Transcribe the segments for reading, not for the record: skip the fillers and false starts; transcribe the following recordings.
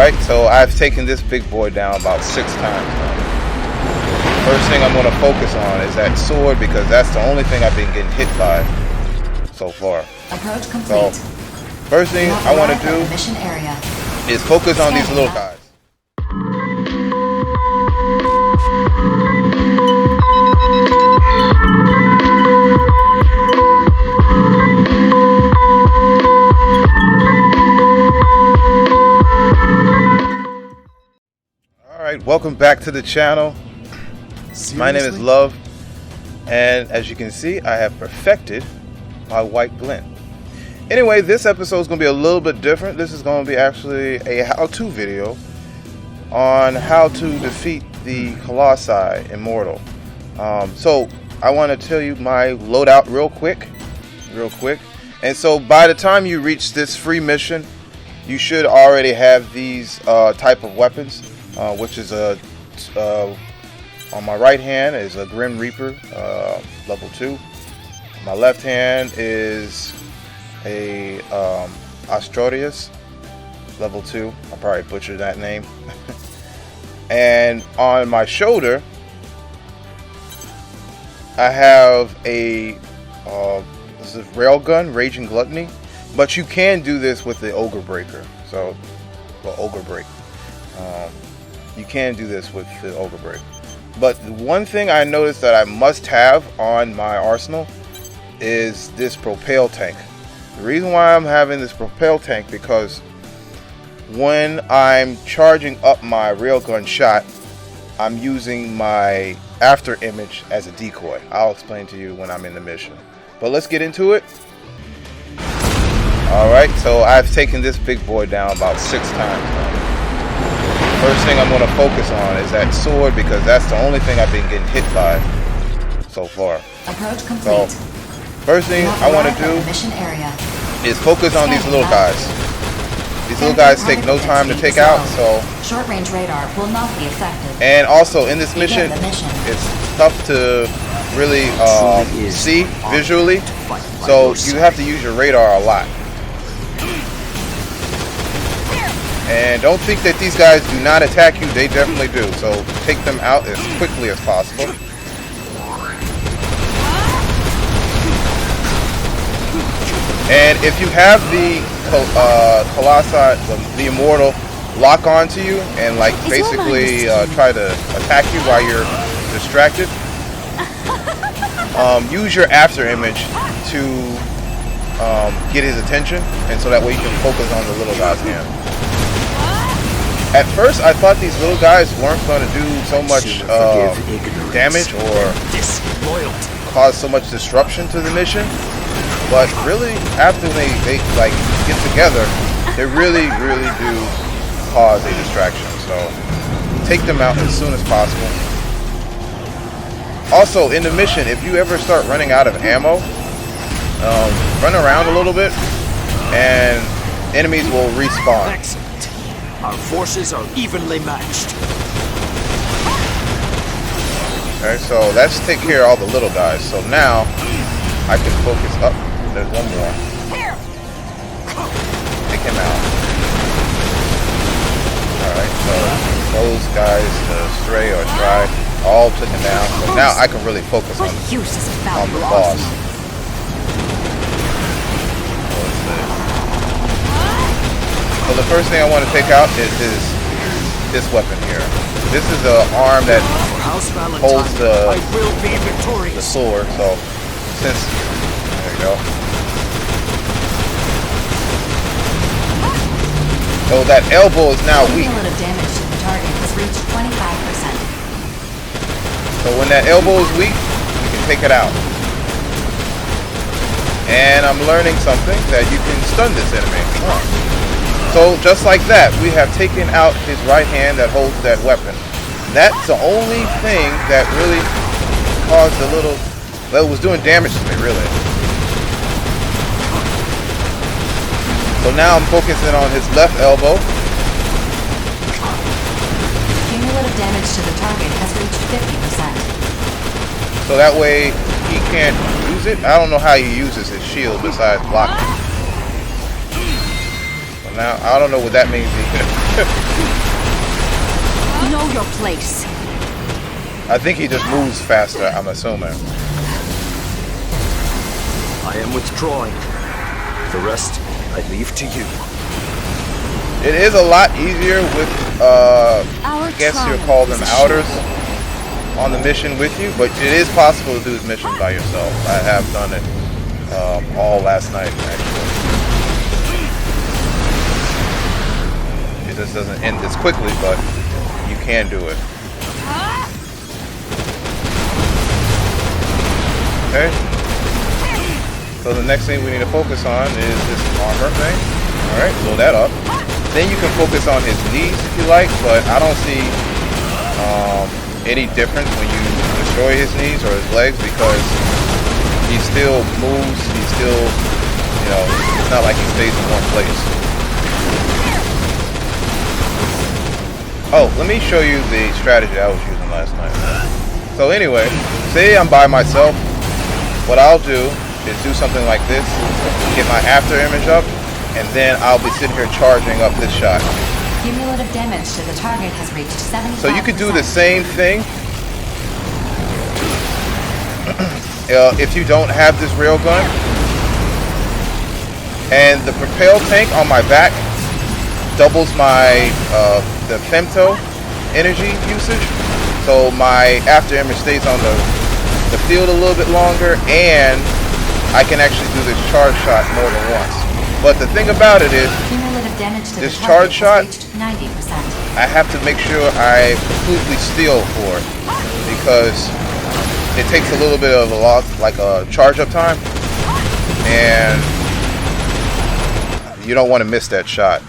Alright, so I've taken this big boy down about 6 times now. First thing I'm going to focus on is that sword, because that's the only thing I've been getting hit by so far. Approach complete. So, first thing I want to do is focus on these little guys. Alright, welcome back to the channel. Seriously? My name is Love, and as you can see, I have perfected my white blend. Anyway, this episode is going to be a little bit different. This is going to be actually a how-to video on how to defeat the Colossi Immortal. So I want to tell you my loadout real quick. And so by the time you reach this free mission, you should already have these type of weapons, which is on my right hand is a Grim Reaper, level 2. My left hand is a Astrodeus, level 2. I probably butchered that name. And on my shoulder, I have a this is Railgun, Raging Gluttony. But you can do this with the Ogre Breaker. So, well, Ogre Break. You can do this with the Ogre Break. But the one thing I noticed that I must have on my arsenal is this propel tank. The reason why I'm having this propel tank, because when I'm charging up my railgun shot, I'm using my after image as a decoy. I'll explain to you when I'm in the mission. But let's get into it. Alright, so I've taken this big boy down about 6 times now. First thing I'm going to focus on is that sword, because that's the only thing I've been getting hit by so far. Approach complete. So, first thing I want to do is focus on these little guys. These little guys take no time to take out, so short-range radar will not be effective. And also in this mission, it's tough to really see visually, so you have to use your radar a lot. And don't think that these guys do not attack you, they definitely do. So take them out as quickly as possible. And if you have the Colossi, the Immortal, lock onto you and like basically try to attack you while you're distracted, use your after image to get his attention, and so that way you can focus on the little guy's hand. At first, I thought these little guys weren't going to do so much damage or cause so much disruption to the mission, but really, after they like get together, they really do cause a distraction. So take them out as soon as possible. Also, in the mission, if you ever start running out of ammo, run around a little bit, and enemies will respawn. Excellent. Our forces are evenly matched. Okay, so let's take care of all the little guys. So now I can focus up. There's one more. Take him out. Alright, so those guys, Stray or Stride, all taken down. So now I can really focus on the boss. So the first thing I want to take out is this weapon here. This is an arm that holds the sword. So since there you go. So that elbow is now weak. Cumulative damage to the target has reached 25%. So when that elbow is weak, you can take it out. And I'm learning something, that you can stun this enemy. So just like that, we have taken out his right hand that holds that weapon. That's the only thing that really caused a little, well, it was doing damage to me, really. So now I'm focusing on his left elbow. Cumulative damage to the target has reached 50%. So that way he can't use it. I don't know how he uses his shield besides blocking. So now I don't know what that means either. Know your place. I think he just moves faster, I'm assuming. I am withdrawing. The rest, I leave to you. It is a lot easier with, I guess you'll call them outers on the mission with you, but it is possible to do this mission by yourself. I have done it all last night, actually. It just doesn't end this quickly, but you can do it. Okay. So the next thing we need to focus on is this armor thing. Alright, blow that up. Then you can focus on his knees if you like, but I don't see any difference when you destroy his knees or his legs because he still moves, he still, you know, it's not like he stays in one place. Oh, let me show you the strategy I was using last night. So anyway, say I'm by myself, what I'll do is do something like this, get my after image up, and then I'll be sitting here charging up this shot. Cumulative damage to the target has reached 75%. So you could do the same thing if you don't have this railgun. And the propel tank on my back doubles my the femto energy usage. So my after image stays on the field a little bit longer, and I can actually do this charge shot more than once. But the thing about it is, this charge shot, 90%. I have to make sure I completely steal for it because it takes a little bit of a lot, like a charge up time, and you don't want to miss that shot.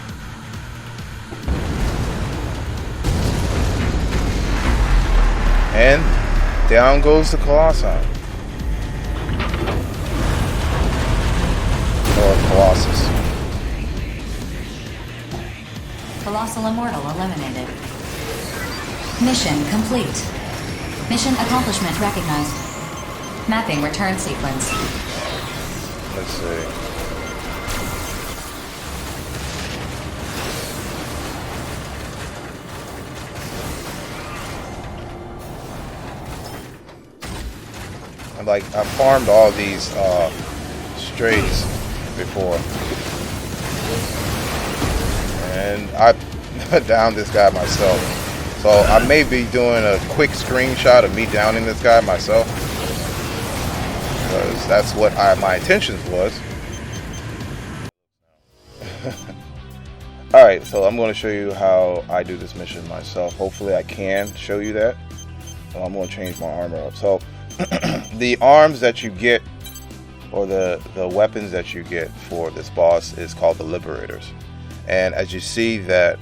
And down goes the Colossi. Or Colossus. Colossal Immortal eliminated. Mission complete. Mission accomplishment recognized. Mapping return sequence. Let's see. I farmed all these strays before, and I downed this guy myself. So I may be doing a quick screenshot of me downing this guy myself, because that's what my intentions was. Alright, so I'm going to show you how I do this mission myself. Hopefully I can show you that. So I'm going to change my armor up. So the arms that you get, or the weapons that you get for this boss, is called the Liberators. And as you see that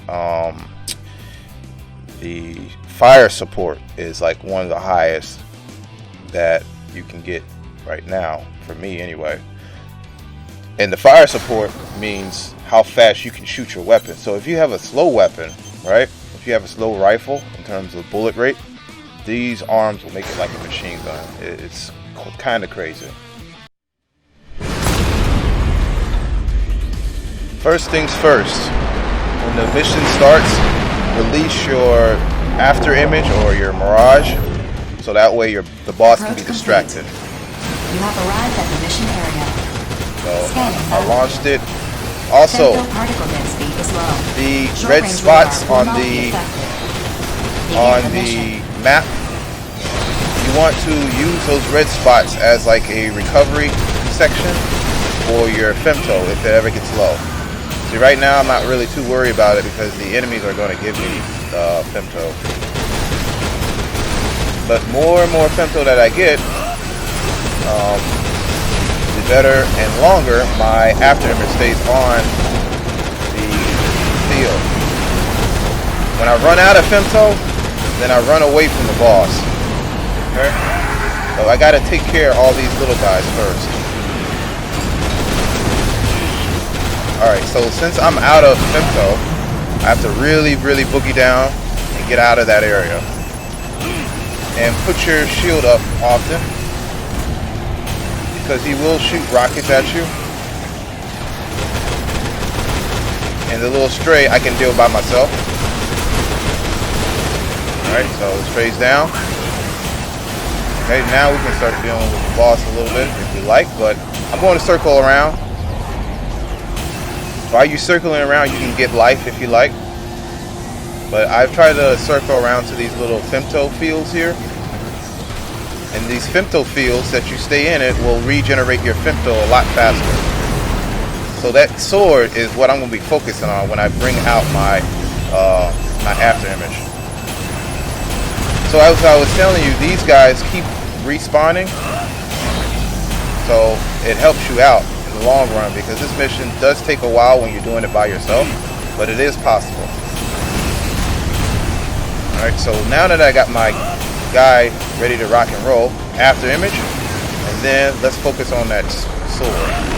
the fire support is like one of the highest that you can get right now, for me anyway. And the fire support means how fast you can shoot your weapon. So if you have a slow weapon, right, if you have a slow rifle in terms of bullet rate, these arms will make it like a machine gun. It's kind of crazy. First things first, when the mission starts, release your after image or your mirage, so that way the boss can be distracted. You have arrived at the mission area. So I launched it. Also, the red spots on the map, you want to use those red spots as like a recovery section for your femto if it ever gets low. See, right now I'm not really too worried about it because the enemies are going to give me femto. But more and more femto that I get, the better and longer my after image stays on the field. When I run out of femto, then I run away from the boss. Okay? So I gotta take care of all these little guys first. Alright, so since I'm out of femto, I have to really boogie down and get out of that area. And put your shield up often, because he will shoot rockets at you. and the little stray I can deal by myself. Alright, so the stray's down. Okay, now we can start dealing with the boss a little bit if we like, but I'm going to circle around. While you're circling around, you can get life if you like. But I've tried to circle around to these little femto fields here. And these femto fields that you stay in it will regenerate your femto a lot faster. So that sword is what I'm going to be focusing on when I bring out my my after image. So as I was telling you, these guys keep respawning. So it helps you out in the long run because this mission does take a while when you're doing it by yourself, but it is possible. Alright, so now that I got my guy ready to rock and roll, after image, and then let's focus on that sword.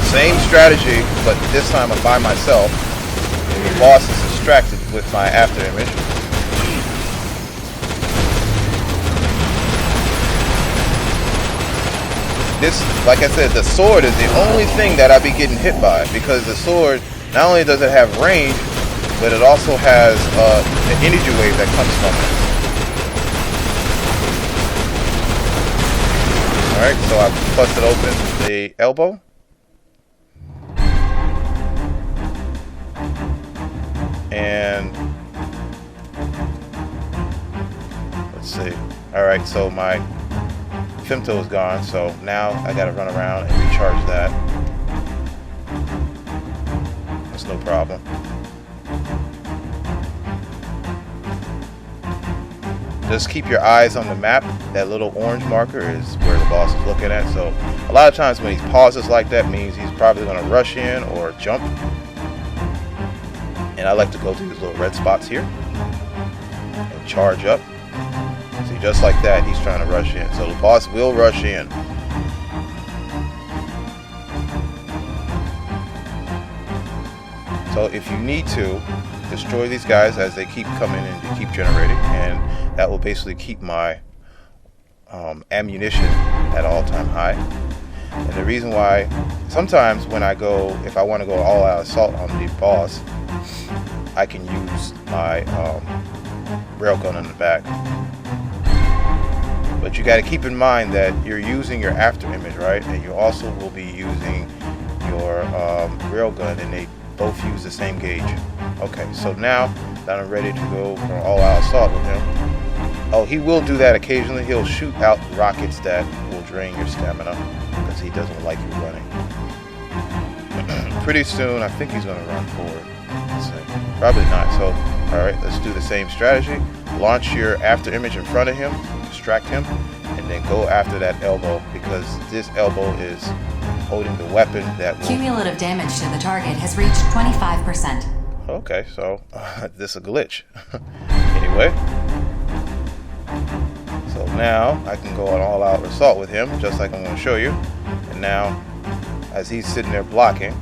Same strategy, but this time I'm by myself. And the boss is distracted with my after image. This, like I said, the sword is the only thing that I be getting hit by, because the sword, not only does it have range, but it also has the energy wave that comes from it. Alright, so I busted open the elbow. And let's see. Alright, so my femto is gone, so now I gotta run around and recharge that. That's no problem. Just keep your eyes on the map. That little orange marker is where the boss is looking at. So a lot of times when he pauses like that means he's probably gonna rush in or jump. And I like to go to these little red spots here and charge up. See, just like that, he's trying to rush in. So the boss will rush in. So if you need to, destroy these guys as they keep coming and they keep generating. And that will basically keep my ammunition at all-time high. And the reason why, sometimes when I go, if I want to go all-out assault on the boss, I can use my railgun in the back. But you got to keep in mind that you're using your after image, right? And you also will be using your railgun, and they both use the same gauge. Okay, so now that I'm ready to go for an all-out assault with him. Oh, he will do that occasionally. He'll shoot out rockets that will drain your stamina because he doesn't like you running. Pretty soon, I think he's going to run forward. Let's see. Probably not. So, alright, let's do the same strategy. Launch your after image in front of him, distract him, and then go after that elbow, because this elbow is holding the weapon that will... Cumulative damage to the target has reached 25%. Okay, so this is a glitch. Anyway. So now I can go on all-out assault with him, just like I'm going to show you. And now, as he's sitting there blocking,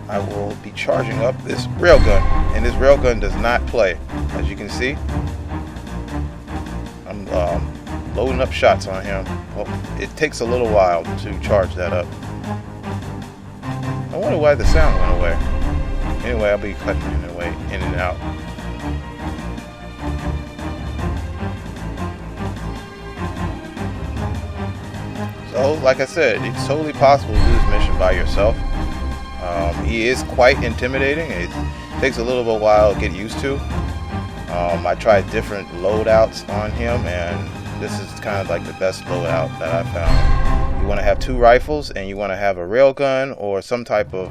I will be charging up this railgun. And this railgun does not play. As you can see, I'm loading up shots on him. Well, it takes a little while to charge that up. I wonder why the sound went away. Anyway, I'll be cutting in and out. So, like I said, it's totally possible to do this mission by yourself. He is quite intimidating. It takes a little bit of a while to get used to. I tried different loadouts on him, and this is kind of like the best loadout that I found. You want to have 2 rifles, and you want to have a railgun or some type of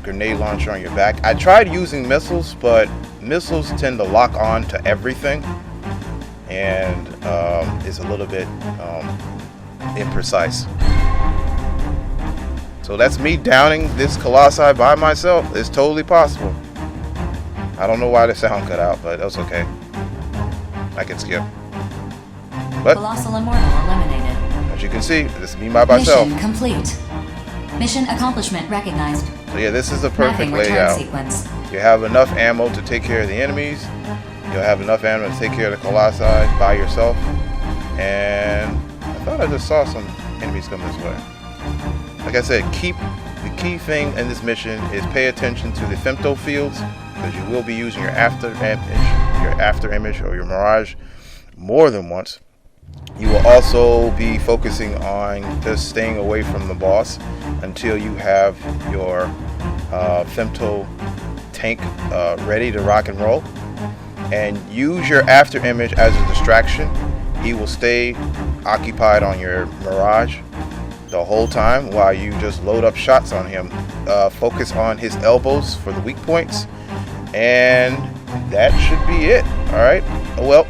grenade launcher on your back. I tried using missiles, but missiles tend to lock on to everything, and it's a little bit imprecise. So that's me downing this colossi by myself. It's totally possible. I don't know why the sound cut out, but that's okay. I can skip. But Colossal Immortal eliminated. as you can see, this is me by myself. Mission complete. Mission accomplishment recognized. So yeah, this is the perfect Mapping return layout. sequence. You have enough ammo to take care of the enemies. You'll have enough ammo to take care of the colossi by yourself. And I thought I just saw some enemies come this way. Like I said, the key thing in this mission is pay attention to the femto fields, because you will be using your after image or your mirage more than once. You will also be focusing on just staying away from the boss until you have your femto tank ready to rock and roll, and use your after image as a distraction. He will stay occupied on your mirage the whole time while you just load up shots on him. Focus on his elbows for the weak points, and that should be it. Alright, well,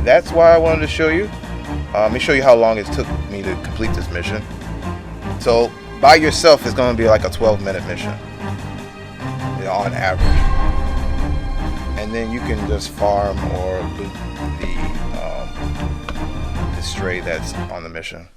that's why I wanted to show you. Let me show you how long it took me to complete this mission. So by yourself it's going to be like a 12-minute mission, you know, on average, and then you can just farm or loot the stray that's on the mission.